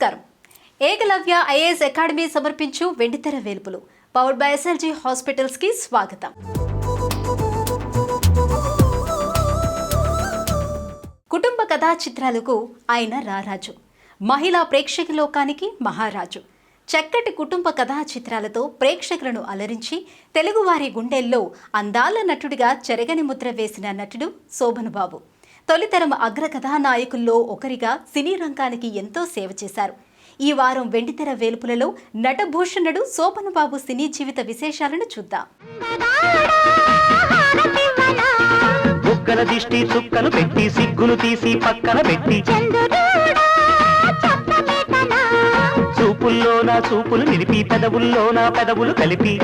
నమస్కారం. Eklavya IAS academy సమర్పించు వెండితెర వేల్పులు పవర్డ్ బై ఎస్ఎల్జీ హాస్పిటల్స్ కి స్వాగతం. కుటుంబ కథా చిత్రాలకు ఆయన రారాజు, మహిళా ప్రేక్షక లోకానికి మహారాజు. చక్కటి కుటుంబ కథా చిత్రాలతో ప్రేక్షకులను అలరించి తెలుగువారి గుండెల్లో అందాల నటుడిగా చెరగని ముద్ర వేసిన నటుడు శోభన్ బాబు. తొలితరం అగ్ర కథానాయకుల్లో ఒకరిగా సినీ రంగానికి ఎంతో సేవ చేశారు. ఈ వారం వెండితెర వేల్పులలో నటభూషణుడు శోభన్ బాబు సినీ జీవిత విశేషాలను చూద్దాం. బుగ్గల దిష్టి చుక్కలు పెట్టి సిగ్గును తీసి పక్కన పెట్టి చూపుల్లో నా చూపులు నిలిపి పెదవుల్లో నా పెదవులు కలిపి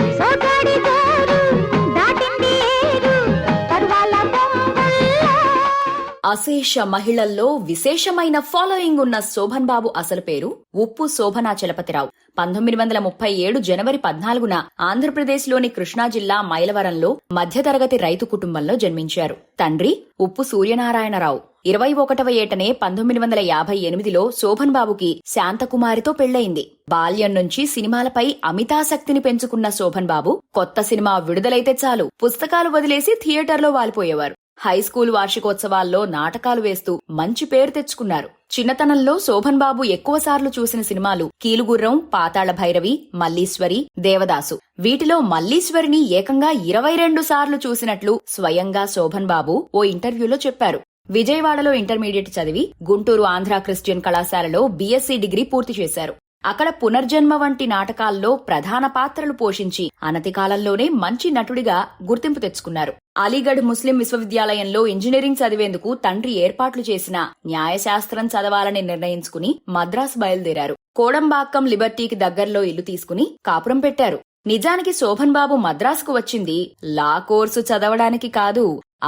అశేష మహిళల్లో విశేషమైన ఫాలోయింగ్ ఉన్న శోభన్ బాబు అసలు పేరు ఉప్పు శోభనాచలపతిరావు. 1937 జనవరి 14న ఆంధ్రప్రదేశ్లోని కృష్ణా జిల్లా మైలవరంలో మధ్యతరగతి రైతు కుటుంబంలో జన్మించారు. తండ్రి ఉప్పు సూర్యనారాయణరావు. 21వ ఏటనే 1958లో శోభన్ బాబుకి శాంతకుమారితో పెళ్లయింది. బాల్యం నుంచి సినిమాలపై అమితాసక్తిని పెంచుకున్న శోభన్ బాబు కొత్త సినిమా విడుదలైతే చాలు పుస్తకాలు వదిలేసి థియేటర్లో వాలిపోయేవారు. హైస్కూల్ వార్షికోత్సవాల్లో నాటకాలు వేస్తూ మంచి పేరు తెచ్చుకున్నారు. చిన్నతనంలో శోభన్ బాబు ఎక్కువసార్లు చూసిన సినిమాలు కీలుగుర్రం, పాతాళ భైరవి, మల్లీశ్వరి, దేవదాసు. వీటిలో మల్లీశ్వరిని ఏకంగా 22 సార్లు చూసినట్లు స్వయంగా శోభన్ బాబు ఓ ఇంటర్వ్యూలో చెప్పారు. విజయవాడలో ఇంటర్మీడియట్ చదివి గుంటూరు ఆంధ్ర క్రిస్టియన్ కళాశాలలో బీఎస్సీ డిగ్రీ పూర్తి చేశారు. అక్కడ పునర్జన్మ వంటి నాటకాల్లో ప్రధాన పాత్రలు పోషించి అనతి కాలంలోనే మంచి నటుడిగా గుర్తింపు తెచ్చుకున్నారు. అలీగఢ్ ముస్లిం విశ్వవిద్యాలయంలో ఇంజనీరింగ్ చదివేందుకు తండ్రి ఏర్పాట్లు చేసిన న్యాయశాస్త్రం చదవాలని నిర్ణయించుకుని మద్రాసు బయలుదేరారు. కోడంబాక్కం లిబర్టీకి దగ్గర్లో ఇల్లు తీసుకుని కాపురం పెట్టారు. నిజానికి శోభన్ బాబు మద్రాసుకు వచ్చింది లా కోర్సు చదవడానికి కాదు,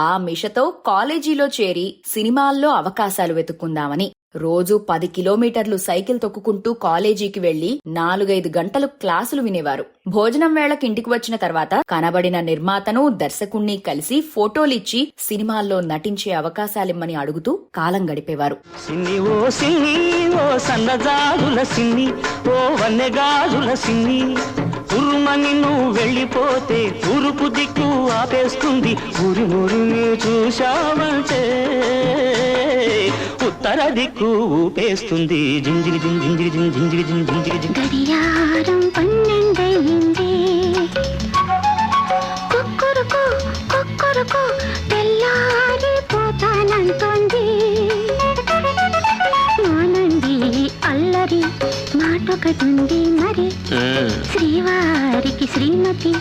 ఆ మిషతో కాలేజీలో చేరి సినిమాల్లో అవకాశాలు వెతుక్కుందామని. రోజూ 10 కిలోమీటర్లు సైకిల్ తొక్కుకుంటూ కాలేజీకి వెళ్లి 4-5 గంటలు క్లాసులు వినేవారు. భోజనం వేళకి ఇంటికి వచ్చిన తర్వాత కనబడిన నిర్మాతను, దర్శకుణ్ణి కలిసి ఫోటోలిచ్చి సినిమాల్లో నటించే అవకాశాలిమ్మని అడుగుతూ కాలం గడిపేవారు. సిన్ని ఓ సిన్ని ఓ సన్నజాజుల సిన్ని ఓ వన్నెగాజుల సిన్ని ఉరుమని నువ్వు వెళ్ళిపోతే తూరుపు దిక్కు ఆపేస్తుంది. ఊరి ఊరిని చూశావంటే ఉత్తర దిక్కు ఊపేస్తుంది. జింజిరి జింజిరి జింజిరి జింజిరి గడియారం 12 అయింది. కుక్కురుకు కుక్కురుకు తెల్లారిపోతానంటోంది. మానండి అల్లరి మాటొకటుంది మరి, శ్రీవారికి శ్రీమతి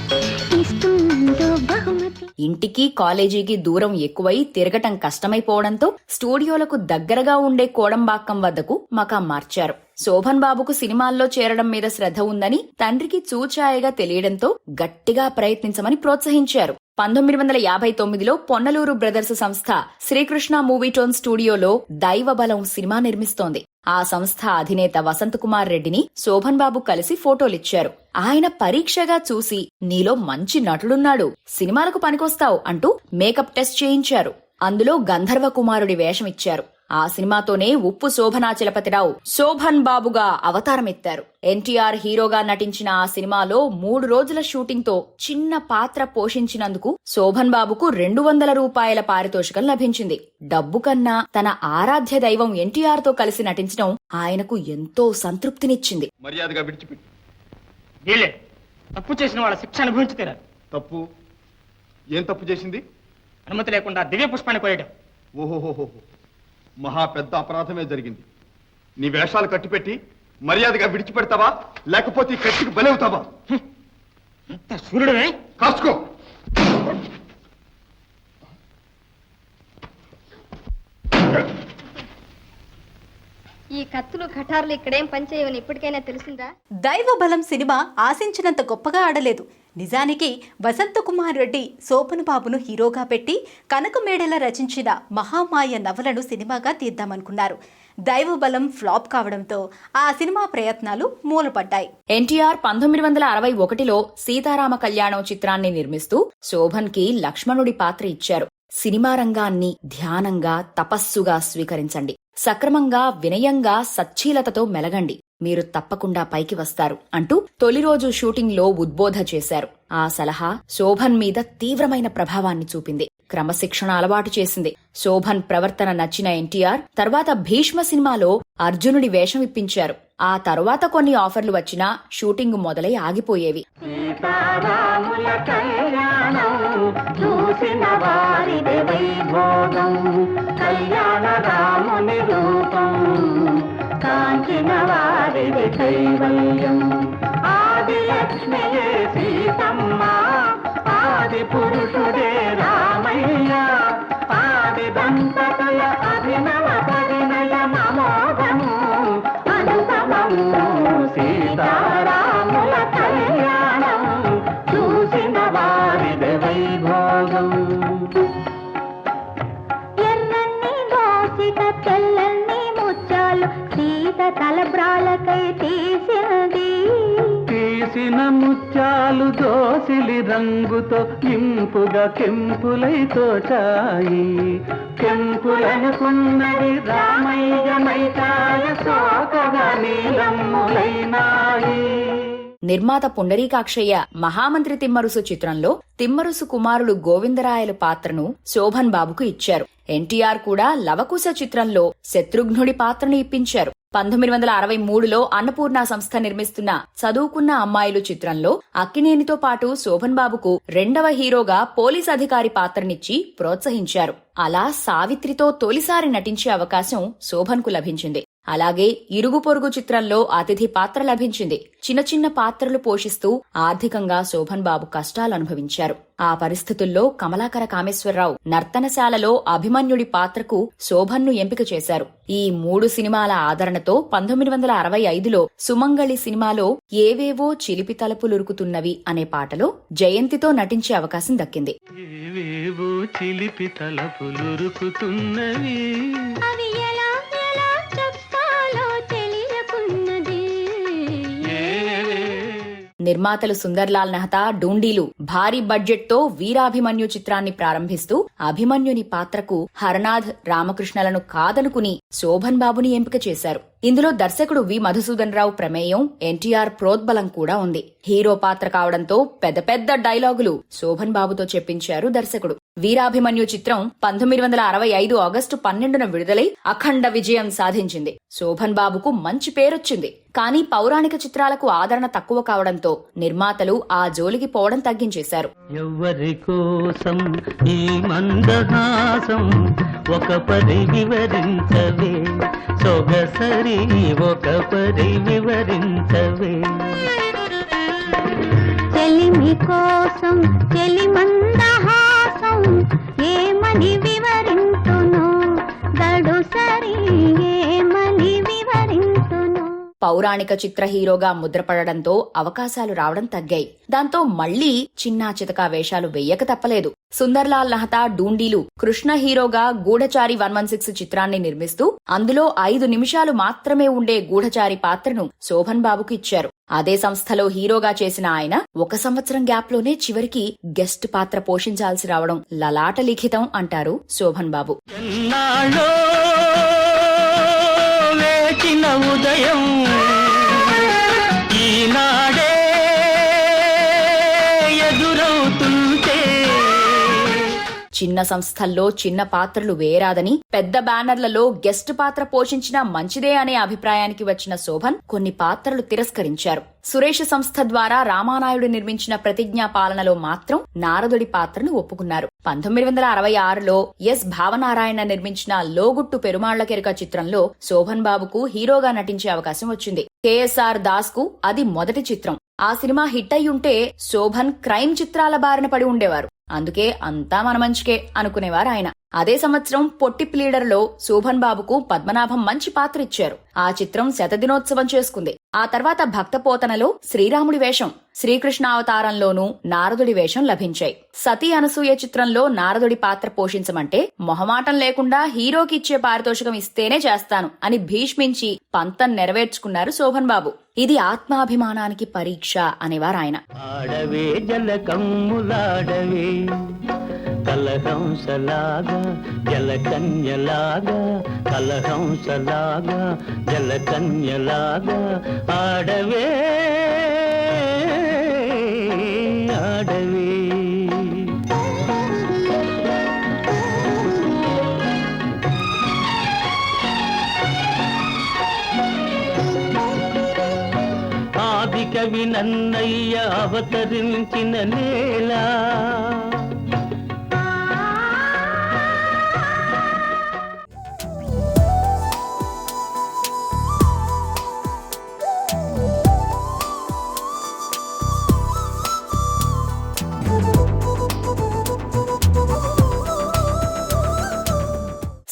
ఇస్తుందో బహుమతి. ఇంటికి కాలేజీకి దూరం ఎక్కువై తిరగటం కష్టమైపోవడంతో స్టూడియోలకు దగ్గరగా ఉండే కోడంబాక్కం వద్దకు మకాం మార్చారు. శోభన్ బాబుకు సినిమాల్లో చేరడం మీద శ్రద్ధ ఉందని తండ్రికి చూచాయగా తెలియడంతో గట్టిగా ప్రయత్నించమని ప్రోత్సహించారు. 1959లో పొన్నలూరు బ్రదర్స్ సంస్థ శ్రీకృష్ణ మూవీటోన్ స్టూడియోలో దైవబలం సినిమా నిర్మిస్తోంది. ఆ సంస్థ అధినేత వసంత్ కుమార్ రెడ్డిని శోభన్ బాబు కలిసి ఫోటోలిచ్చారు. ఆయన పరీక్షగా చూసి నీలో మంచి నటుడున్నాడు, సినిమాలకు పనికొస్తావు అంటూ మేకప్ టెస్ట్ చేయించారు. అందులో గంధర్వ కుమారుడి వేషమిచ్చారు. ఆ సినిమాతోనే ఉప్పు శోభనాచలపతిరావు శోభన్ బాబుగా అవతారమెత్తారు. ఎన్టీఆర్ హీరోగా నటించిన ఆ సినిమాలో 3 రోజుల షూటింగ్ తో చిన్న పాత్ర పోషించినందుకు శోభన్ బాబుకు 200 రూపాయల పారితోషికం లభించింది. డబ్బు కన్నా తన ఆరాధ్య దైవం ఎన్టీఆర్ తో కలిసి నటించడం ఆయనకు ఎంతో సంతృప్తినిచ్చింది. మర్యాదగా విడిచిపెట్టు. తప్పు చేసిన వాళ్ళ శిక్ష అనుభవించి తీరాలి. తప్పు? ఏం తప్పు చేసింది? అనుమతి లేకుండా దివ్య పుష్పాన్ని కోయడం. ఓహోహోహో, మహా పెద్ద అపరాధమే జరిగింది. నీ వేషాలు కట్టిపెట్టి మర్యాదగా విడిచిపెడతావా, లేకపోతే కట్టికి బలవుతావా? అంత సూర్యుడమే. కాసుకో. ఈ కత్తులు కటార్లు ఇక్కడేం పనిచేయవని ఇప్పటికైనా తెలిసిందా? దైవబలం సినిమా ఆశించినంత గొప్పగా ఆడలేదు. నిజానికి వసంత్ కుమార్ రెడ్డి శోభన్ బాబును హీరోగా పెట్టి కనకమేడల రచించిన మహామాయ నవలను సినిమాగా తీద్దామనుకున్నారు. దైవబలం ఫ్లాప్ కావడంతో ఆ సినిమా ప్రయత్నాలు మూలపడ్డాయి. ఎన్టీఆర్ 1961లో సీతారామ కళ్యాణం చిత్రాన్ని నిర్మిస్తూ శోభన్ కి లక్ష్మణుడి పాత్ర ఇచ్చారు. సినిమా రంగాన్ని ధ్యానంగా, తపస్సుగా స్వీకరించండి. సక్రమంగా, వినయంగా, సచ్చీలతతో మెలగండి, మీరు తప్పకుండా పైకి వస్తారు అంటూ తొలి రోజు షూటింగ్ లో ఉద్బోధ చేశారు. ఆ సలహా శోభన్ మీద తీవ్రమైన ప్రభావాన్ని చూపింది, క్రమశిక్షణ అలవాటు చేసింది. శోభన్ ప్రవర్తన నచ్చిన ఎన్టీఆర్ తర్వాత భీష్మ సినిమాలో అర్జునుడి వేషం ఇప్పించారు. ఆ తరువాత కొన్ని ఆఫర్లు వచ్చినా షూటింగ్ మొదలై ఆగిపోయేవి. సీతారాముల కళ్యాణం చూసిన వారిది వైభోగం, కళ్యాణ రాముని రూపం కాంచిన వారిది కైవల్యం. ఆది లక్ష్మియే సీతమ్మ, ఆది పురుషుడే రామయ్య, ఆది దంపతుల అభినవ పరిణయ మమోఘము అనుపమము. సీతారాముల కళ్యాణం చూసిన వారిది వైభోగం. ఎర్రన్ని దోసిట తెల్లన్ని ముత్యాలు సీత తలబ్రాలకై తీసింది. తీసిన ముత్యాలు దోసిలి రంగుతో ఇంపుగా కెంపులై తోచాయి. కెంపులనుకున్నది రామయ్య మైతాయ సోకగా నీలమ్ములైనాయి. నిర్మాత పుండరీకాక్షయ్య మహామంత్రి తిమ్మరుసు చిత్రంలో తిమ్మరుసు కుమారుడు గోవిందరాయలు పాత్రను శోభన్ బాబుకు ఇచ్చారు. ఎన్టీఆర్ కూడా లవకుశ చిత్రంలో శత్రుఘ్నుడి పాత్రను ఇప్పించారు. 1963లో అన్నపూర్ణ సంస్థ నిర్మిస్తున్న చదువుకున్న అమ్మాయిలు చిత్రంలో అక్కినేనితో పాటు శోభన్ బాబుకు రెండవ హీరోగా పోలీస్ అధికారి పాత్రనిచ్చి ప్రోత్సహించారు. అలా సావిత్రితో తొలిసారి నటించే అవకాశం శోభన్ కు లభించింది. అలాగే ఇరుగు పొరుగు చిత్రంలో అతిథి పాత్ర లభించింది. చిన్న చిన్న పాత్రలు పోషిస్తూ ఆర్థికంగా శోభన్ బాబు కష్టాలు అనుభవించారు. ఆ పరిస్థితుల్లో కమలాకర కామేశ్వరరావు నర్తనశాలలో అభిమన్యుడి పాత్రకు శోభన్ను ఎంపిక చేశారు. ఈ 3 సినిమాల ఆదరణతో 1965లో సుమంగళి సినిమాలో ఏవేవో చిలిపి తలుపులురుకుతున్నవి అనే పాటలో జయంతితో నటించే అవకాశం దక్కింది. ఏవేవో చిలిపి తలపులురుకుతున్నవి, అవి ఎలా ఎలా చెప్పాలో తెలియకున్నది. నిర్మాతలు సుందర్లాల్ నెహ్తా, డూండీలు భారీ బడ్జెట్ తో వీరాభిమన్యు చిత్రాన్ని ప్రారంభిస్తూ అభిమన్యుని పాత్రకు హరనాథ్, రామకృష్ణలను కాదనుకుని శోభన్ బాబుని ఎంపిక చేశారు. ఇందులో దర్శకుడు వి మధుసూదన్ రావు ప్రమేయం, ఎన్టీఆర్ ప్రోద్బలం కూడా ఉంది. హీరో పాత్ర కావడంతో పెద్ద పెద్ద డైలాగులు శోభన్ బాబుతో చెప్పించారు దర్శకుడు. వీరాభిమన్యు చిత్రం 1965 ఆగస్టు 12న విడుదలై అఖండ విజయం సాధించింది. శోభన్ బాబుకు మంచి పేరొచ్చింది. కానీ పౌరాణిక చిత్రాలకు ఆదరణ తక్కువ కావడంతో నిర్మాతలు ఆ జోలికి పోవడం తగ్గించేశారు. ఎవరి కోసం ఈ మందహాసం ఒక పరి వివరించవే, సొగసరి ఒక పరి వివరించవే. చెలిమి కోసం చెలి మందహాసం ఏమని వివరింతును, గడు సరి ఏమని వివరింతును. పౌరాణిక చిత్ర హీరోగా ముద్రపడడంతో అవకాశాలు రావడం తగ్గాయి. దాంతో మళ్లీ చిన్నా చితకా వేషాలు వెయ్యక తప్పలేదు. సుందర్లాల్ నెహ్తా, డూండీలు కృష్ణ హీరోగా గూఢచారి 116 చిత్రాన్ని నిర్మిస్తూ అందులో 5 నిమిషాలు మాత్రమే ఉండే గూఢచారి పాత్రను శోభన్ బాబుకు ఇచ్చారు. అదే సంస్థలో హీరోగా చేసిన ఆయన 1 సంవత్సరం గ్యాప్ లోనే చివరికి గెస్ట్ పాత్ర పోషించాల్సి రావడం లలాట లిఖితం అంటారు శోభన్ బాబు. ఎన్నాళ్ళో వేచిన ఉదయం ఈనాడే ఎదురవుతుంటే. చిన్న సంస్థల్లో చిన్న పాత్రలు వేయరాదని పెద్ద బ్యానర్లలో గెస్ట్ పాత్ర పోషించినా మంచిదే అనే అభిప్రాయానికి వచ్చిన శోభన్ కొన్ని పాత్రలు తిరస్కరించారు. సురేష్ సంస్థ ద్వారా రామానాయుడు నిర్మించిన ప్రతిజ్ఞా పాలనలో మాత్రం నారదుడి పాత్రను ఒప్పుకున్నారు. 1966లో ఎస్ భావనారాయణ నిర్మించిన లోగుట్టు పెరుమాళ్లకెరుక చిత్రంలో శోభన్ బాబుకు హీరోగా నటించే అవకాశం వచ్చింది. కేఎస్ఆర్ దాస్ కు అది మొదటి చిత్రం. ఆ సినిమా హిట్ అయ్యుంటే శోభన్ క్రైమ్ చిత్రాల బారిన పడి ఉండేవారు. అందుకే అంతా మన మంచికే అనుకునేవారు ఆయన. అదే సంవత్సరం పొట్టి ప్లీడర్లో శోభన్ బాబుకు పద్మనాభం మంచి పాత్ర ఇచ్చారు. ఆ చిత్రం శతదినోత్సవం చేసుకుంది. ఆ తర్వాత భక్తపోతనలో శ్రీరాముడి వేషం, శ్రీకృష్ణ అవతారంలోనూ నారదుడి వేషం లభించాయి. సతీ అనసూయ చిత్రంలో నారదుడి పాత్ర పోషించమంటే మొహమాటం లేకుండా హీరోకి ఇచ్చే పారితోషికం ఇస్తేనే చేస్తాను అని భీష్మించి పంతం నెరవేర్చుకున్నారు శోభన్ బాబు. ఇది ఆత్మాభిమానానికి పరీక్ష అనేవారు ఆయన. ఆడవే జల కమ్ములాడవే, కలహంసలాగా జలకన్యలాగా కలహంసలాగా జలకన్యలాగా ఆడవే ఆడవే. ఆది కవి నన్నయ్య అవతరించిన నేల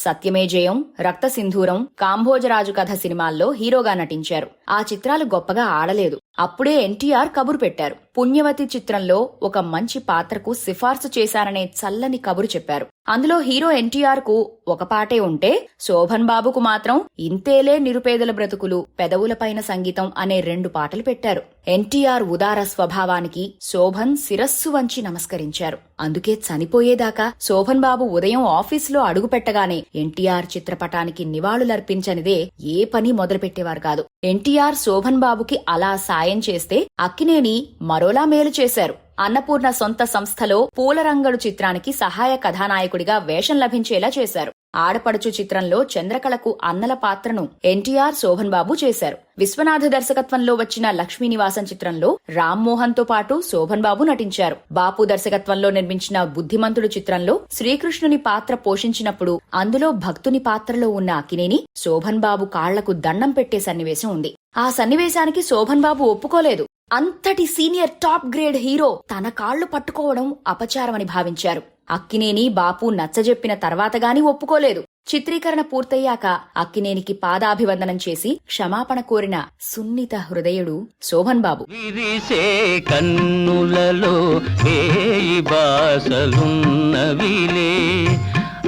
సత్యమే జయం, రక్త సింధూరం, కాంభోజరాజు కథ సినిమాల్లో హీరోగా నటించారు. ఆ చిత్రాలు గొప్పగా ఆడలేదు. అప్పుడే ఎన్టీఆర్ కబురు పెట్టారు. పుణ్యవతి చిత్రంలో ఒక మంచి పాత్రకు సిఫార్సు చేశారనే చల్లని కబురు చెప్పారు. అందులో హీరో ఎన్టీఆర్ కు ఒక పాటే ఉంటే శోభన్ బాబుకు మాత్రం ఇంతేలే నిరుపేదల బ్రతుకులు, పెదవులపైన సంగీతం అనే 2 పాటలు పెట్టారు. ఎన్టీఆర్ ఉదార స్వభావానికి శోభన్ శిరస్సు వంచి నమస్కరించారు. అందుకే చనిపోయేదాకా శోభన్ బాబు ఉదయం ఆఫీసులో అడుగుపెట్టగానే ఎన్టీఆర్ చిత్రపటానికి నివాళులర్పించనిదే ఏ పని మొదలుపెట్టేవారు కాదు. ఎన్టీఆర్ శోభన్ బాబుకి అలా సాయం చేస్తే అక్కినేని మరోలా మేలు చేశారు. అన్నపూర్ణ సొంత సంస్థలో పూలరంగడు చిత్రానికి సహాయ కథానాయకుడిగా వేషం లభించేలా చేశారు. ఆడపడుచు చిత్రంలో చంద్రకళకు అన్నల పాత్రను ఎన్టీఆర్ శోభన్ బాబు చేశారు. విశ్వనాథ దర్శకత్వంలో వచ్చిన లక్ష్మీనివాసం చిత్రంలో రామ్మోహన్ తో పాటు శోభన్ బాబు నటించారు. బాపు దర్శకత్వంలో నిర్మించిన బుద్ధిమంతుడు చిత్రంలో శ్రీకృష్ణుని పాత్ర పోషించినప్పుడు అందులో భక్తుని పాత్రలో ఉన్న అక్కినేని శోభన్ బాబు కాళ్లకు దండం పెట్టే సన్నివేశం ఉంది. ఆ సన్నివేశానికి శోభన్ బాబు ఒప్పుకోలేదు. అంతటి సీనియర్ టాప్ గ్రేడ్ హీరో తన కాళ్లు పట్టుకోవడం అపచారమని భావించారు. అక్కినేని బాపు నచ్చజెప్పిన తర్వాత గాని ఒప్పుకోలేదు. చిత్రీకరణ పూర్తయ్యాక అక్కినేనికి పాదాభివందనం చేసి క్షమాపణ కోరిన సున్నిత హృదయుడు శోభన్ బాబు. విరిసే కన్నులలో వేయి బాసలున్నవిలే,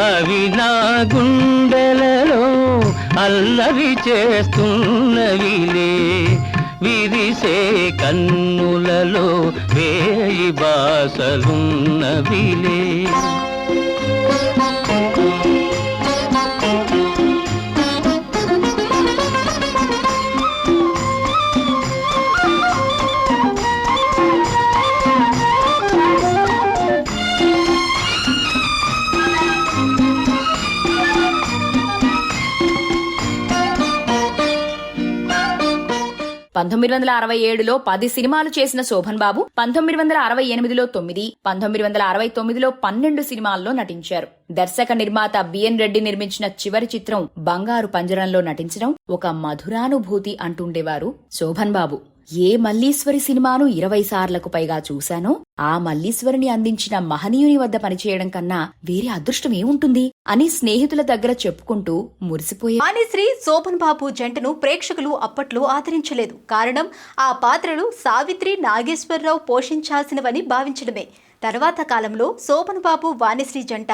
అవి నా గుండెలలో అల్లరి చేస్తున్నవిలే. విరిసే కన్నులలో వేయి బాసలున్నవిలే. 1967లో 10 సినిమాలు చేసిన శోభన్ బాబు 1968లో 9, 1969లో 12 సినిమాల్లో నటించారు. దర్శక నిర్మాత బిఎన్ రెడ్డి నిర్మించిన చివరి చిత్రం బంగారు పంజరంలో నటించడం ఒక మధురానుభూతి అంటుండేవారు శోభన్ బాబు. ఏ మల్లీశ్వరి సినిమాను 20 సార్లకు పైగా చూశానో ఆ మల్లీశ్వరిని అందించిన మహనీయుని వద్ద పనిచేయడం కన్నా వేరే అదృష్టం ఏముంటుంది అని స్నేహితుల దగ్గర చెప్పుకుంటూ మురిసిపోయారు. వాణిశ్రీ శోభన్ బాబు జంటను ప్రేక్షకులు అప్పట్లో ఆదరించలేదు. కారణం ఆ పాత్రలు సావిత్రి నాగేశ్వరరావు పోషించాల్సినవని భావించడమే. తర్వాత కాలంలో శోభన్ బాబు వాణిశ్రీ జంట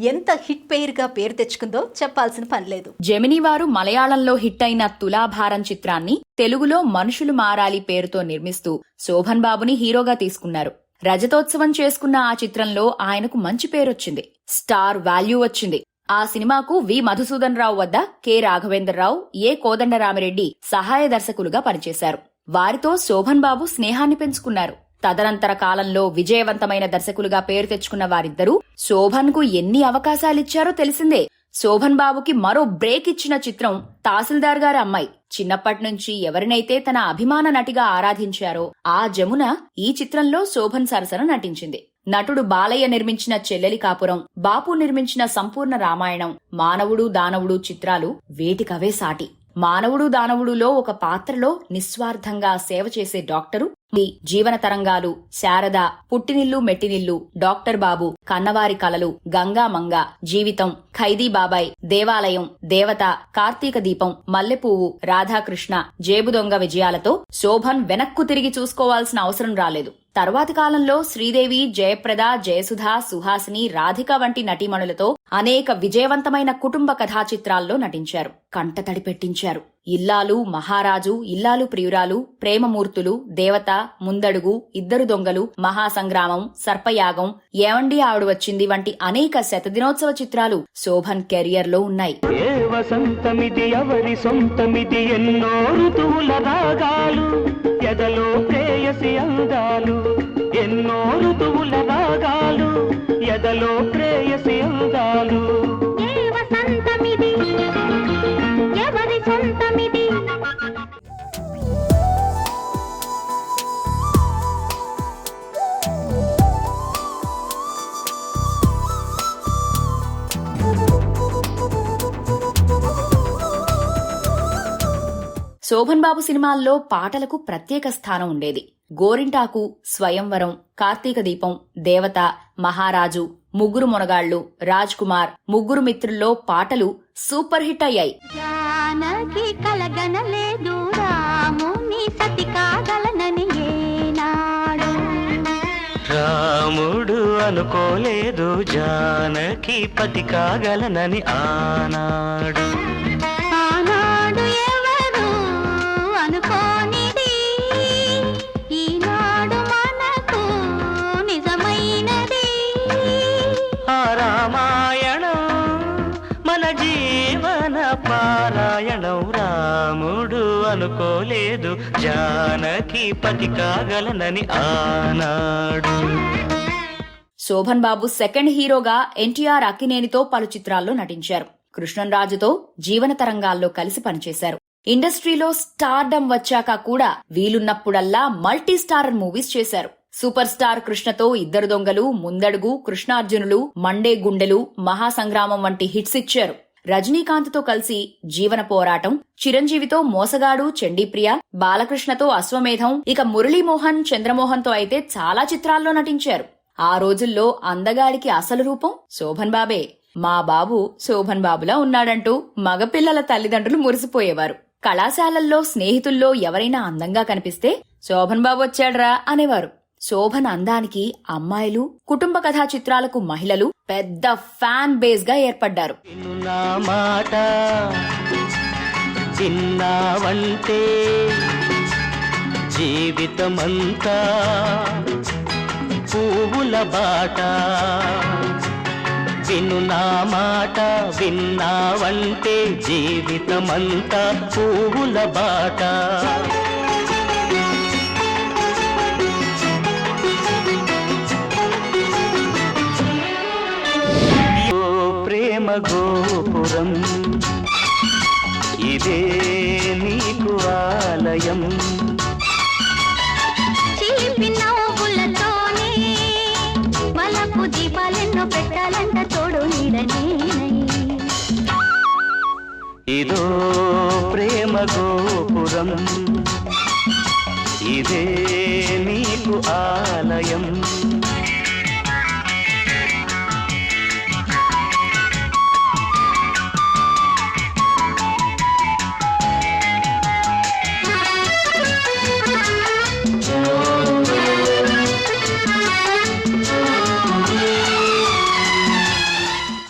ఎంత హిట్ పెయిర్ గా పేరు తెచ్చుకుందో చెప్పాల్సిన పనిలేదు. జెమినీ వారు మలయాళంలో హిట్ అయిన తులాభారం చిత్రాన్ని తెలుగులో మనుషులు మారాలి పేరుతో నిర్మిస్తూ శోభన్ బాబుని హీరోగా తీసుకున్నారు. రజతోత్సవం చేసుకున్న ఆ చిత్రంలో ఆయనకు మంచి పేరొచ్చింది. స్టార్ వాల్యూ వచ్చింది. ఆ సినిమాకు వి మధుసూదన్ రావు వద్ద కె రాఘవేంద్రరావు, ఏ కోదండరామిరెడ్డి సహాయ దర్శకులుగా పనిచేశారు. వారితో శోభన్ బాబు స్నేహాన్ని పెంచుకున్నారు. తదనంతర కాలంలో విజయవంతమైన దర్శకులుగా పేరు తెచ్చుకున్న వారిద్దరూ శోభన్ కు ఎన్ని అవకాశాలిచ్చారో తెలిసిందే. శోభన్ బాబుకి మరో బ్రేక్ ఇచ్చిన చిత్రం తహసీల్దార్ గారి అమ్మాయి. చిన్నప్పటి నుంచి ఎవరినైతే తన అభిమాన నటిగా ఆరాధించారో ఆ జమున ఈ చిత్రంలో శోభన్ సరసన నటించింది. నటుడు బాలయ్య నిర్మించిన చెల్లెలి కాపురం, బాపు నిర్మించిన సంపూర్ణ రామాయణం, మానవుడు దానవుడు చిత్రాలు వేటికవే సాటి. మానవుడు దానవుడులో ఒక పాత్రలో నిస్వార్థంగా సేవ చేసే డాక్టరు, జీవన తరంగాలు, శారద, పుట్టినిల్లు మెట్టినిల్లు, డాక్టర్ బాబు, కన్నవారి కలలు, గంగా మంగ, జీవితం, ఖైదీ బాబాయ్, దేవాలయం, దేవత, కార్తీక దీపం, మల్లెపువ్వు, రాధాకృష్ణ, జేబు దొంగ విజయాలతో శోభన్ వెనక్కు తిరిగి చూసుకోవాల్సిన అవసరం రాలేదు. తర్వాతి కాలంలో శ్రీదేవి, జయప్రద, జయసుధ, సుహాసిని, రాధిక వంటి నటీమణులతో అనేక విజయవంతమైన కుటుంబ కథా చిత్రాల్లో నటించారు. కంటతడి పెట్టించారు. ఇల్లాలు, మహారాజు, ఇల్లాలు ప్రియురాలు, ప్రేమమూర్తులు, దేవత, ముందడుగు, ఇద్దరు దొంగలు, మహాసంగ్రామం, సర్పయాగం, ఏవండి ఆవిడ వచ్చింది వంటి అనేక శతదినోత్సవ చిత్రాలు శోభన్ కెరియర్ లో ఉన్నాయి. ఏ వసంతమిది ఎవరి సొంతమిది ఎన్నో ఋతువుల రాగాలు ఎదలో ప్రేయసి అందాలు ఎన్నో ఋతువుల రాగాలు ఎదలో ప్రేయసి అందాలు. ఏ వసంతమిది ఎవరి సొంతమిది. శోభన్ బాబు సినిమాల్లో పాటలకు ప్రత్యేక స్థానం ఉండేది. గోరింటాకు, స్వయంవరం, కార్తీక దీపం, దేవత, మహారాజు, ముగ్గురు మొనగాళ్లు, రాజ్ కుమార్, ముగ్గురు మిత్రుల్లో పాటలు సూపర్ హిట్ అయ్యాయి. జానకి కలగనలేదు రాముని సతి కాగలనని ఏనాడు. రాముడు అనుకోలేదు జానకి పతి కాగలనని ఆనాడు. ఆనాడు ఎవరు అనుకోనిది ఈనాడు మనకు నిజమైనది. ఆ రామాయణం మన జీవన పారాయణం. రాముడు అనుకోలేదు జానకి పతి కాగలనని ఆనాడు. శోభన్ బాబు సెకండ్ హీరోగా ఎన్టీఆర్, అక్కినేనితో పలు చిత్రాల్లో నటించారు. కృష్ణంరాజుతో జీవన తరంగాల్లో కలిసి పనిచేశారు. ఇండస్ట్రీలో స్టార్డమ్ వచ్చాక కూడా వీలున్నప్పుడల్లా మల్టీ స్టారర్ మూవీస్ చేశారు. సూపర్ స్టార్ కృష్ణతో ఇద్దరు దొంగలు, ముందడుగు, కృష్ణార్జునులు, మండే గుండెలు, మహాసంగ్రామం వంటి హిట్స్ ఇచ్చారు. రజనీకాంత్తో కలిసి జీవన పోరాటం, చిరంజీవితో మోసగాడు, చండీప్రియ, బాలకృష్ణతో అశ్వమేధం, ఇక మురళీమోహన్, చంద్రమోహన్తో అయితే చాలా చిత్రాల్లో నటించారు. ఆ రోజుల్లో అందగాడికి అసలు రూపం శోభన్ బాబే. మా బాబు శోభన్ బాబులా ఉన్నాడంటూ మగపిల్లల తల్లిదండ్రులు మురిసిపోయేవారు. కళాశాలల్లో స్నేహితుల్లో ఎవరైనా అందంగా కనిపిస్తే శోభన్ బాబు వచ్చాడ్రా అనేవారు. శోభన్ అందానికి అమ్మాయిలు, కుటుంబ కథా చిత్రాలకు మహిళలు పెద్ద ఫ్యాన్ బేస్ గా ఏర్పడ్డారు. నా మాట చిన్నావంటే జీవితమంతా పువ్వుల బాట. విను నా మాట విన్నావంటే జీవితమంతా పువ్వుల బాట. ప్రేమ గోపురం ఇదే నీకు ఆలయం. చిలిపి నవ్వులతోనే వలపు దీపాలెన్నో పెట్టాలంట తోడు నీడనే. ఇదో ప్రేమ గోపురం ఇదే నీకు ఆలయం.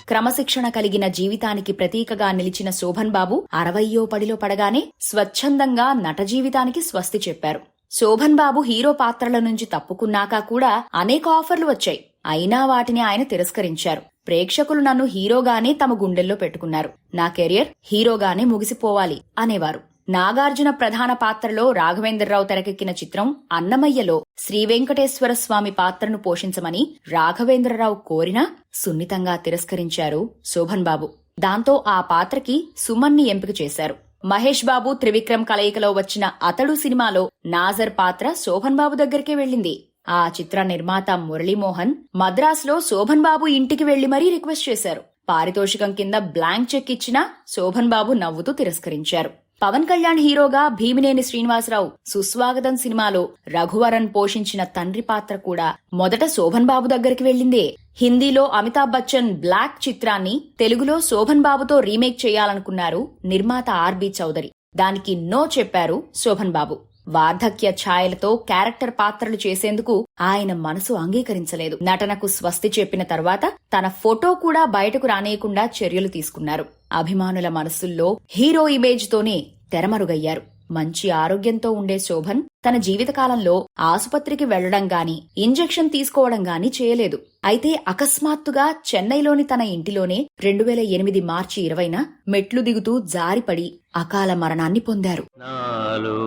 క్రమశిక్షణ కలిగిన జీవితానికి ప్రతీకగా నిలిచిన శోభన్ బాబు 60వ పడిలో పడగానే స్వచ్ఛందంగా నట జీవితానికి స్వస్తి చెప్పారు. శోభన్ బాబు హీరో పాత్రల నుంచి తప్పుకున్నాక కూడా అనేక ఆఫర్లు వచ్చాయి. అయినా వాటిని ఆయన తిరస్కరించారు. ప్రేక్షకులు నన్ను హీరోగానే తమ గుండెల్లో పెట్టుకున్నారు. నా కెరియర్ హీరోగానే ముగిసిపోవాలి అనేవారు. నాగార్జున ప్రధాన పాత్రలో రాఘవేంద్రరావు తెరకెక్కిన చిత్రం అన్నమయ్యలో శ్రీ వెంకటేశ్వర స్వామి పాత్రను పోషించమని రాఘవేంద్రరావు కోరినా సున్నితంగా తిరస్కరించారు శోభన్ బాబు. దాంతో ఆ పాత్రకి సుమన్ని ఎంపిక చేశారు. మహేష్ బాబు, త్రివిక్రమ్ కలయికలో వచ్చిన అతడు సినిమాలో నాజర్ పాత్ర శోభన్ బాబు దగ్గరికే వెళ్ళింది. ఆ చిత్ర నిర్మాత మురళీమోహన్ మద్రాసులో శోభన్ బాబు ఇంటికి వెళ్లి మరీ రిక్వెస్ట్ చేశారు. పారితోషికం కింద బ్లాంక్ చెక్ ఇచ్చినా శోభన్ బాబు నవ్వుతూ తిరస్కరించారు. పవన్ కళ్యాణ్ హీరోగా భీమినేని శ్రీనివాసరావు సుస్వాగతం సినిమాలో రఘువరన్ పోషించిన తండ్రి పాత్ర కూడా మొదట శోభన్ బాబు దగ్గరికి వెళ్లిందే. హిందీలో అమితాబ్ బచ్చన్ బ్లాక్ చిత్రాన్ని తెలుగులో శోభన్ బాబుతో రీమేక్ చేయాలనుకున్నారు నిర్మాత ఆర్బి చౌదరి. దానికి నో చెప్పారు శోభన్ బాబు. వార్ధక్య ఛాయలతో క్యారెక్టర్ పాత్రలు చేసేందుకు ఆయన మనసు అంగీకరించలేదు. నటనకు స్వస్తి చెప్పిన తర్వాత తన ఫోటో కూడా బయటకు రానేయకుండా చర్యలు తీసుకున్నారు. అభిమానుల మనసుల్లో హీరో ఇమేజ్ తోనే తెరమరుగయ్యారు. మంచి ఆరోగ్యంతో ఉండే శోభన్ తన జీవితకాలంలో ఆసుపత్రికి వెళ్లడం గాని ఇంజెక్షన్ తీసుకోవడం గాని చేయలేదు. అయితే అకస్మాత్తుగా చెన్నైలోని తన ఇంటిలోనే 2008 మార్చి 20న మెట్లు దిగుతూ జారిపడి అకాల మరణాన్ని పొందారు. నాలో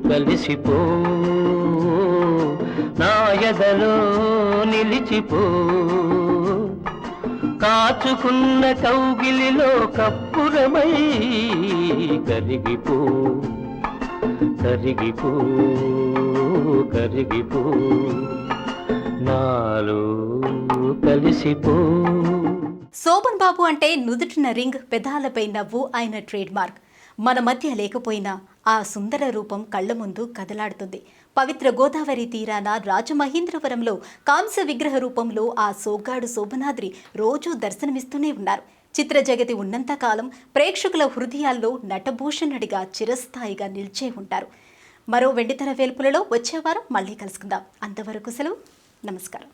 కలిసిపో, నా ఎదలో నిలిచిపో, కాచుకున్న కౌగిలిలో కప్పురమై కరిగిపో, కరిగిపో, కరిగిపో, నాలో కలిసిపో. శోభన్ బాబు అంటే నుదుటిన రింగ్, పెదాలపై నవ్వు ఆయన ట్రేడ్ మార్క్. మన మధ్య లేకపోయినా ఆ సుందర రూపం కళ్ల ముందు కదలాడుతుంది. పవిత్ర గోదావరి తీరాన రాజమహేంద్రవరంలో కాంస్య విగ్రహ రూపంలో ఆ సోగ్గాడు శోభనాద్రి రోజూ దర్శనమిస్తూనే ఉన్నారు. చిత్ర జగతి ఉన్నంతకాలం ప్రేక్షకుల హృదయాల్లో నటభూషణుడిగా చిరస్థాయిగా నిలిచే ఉంటారు. మరో వెండితెర వేల్పులలో వచ్చేవారం మళ్ళీ కలుసుకుందాం. అంతవరకు సెలవు, నమస్కారం.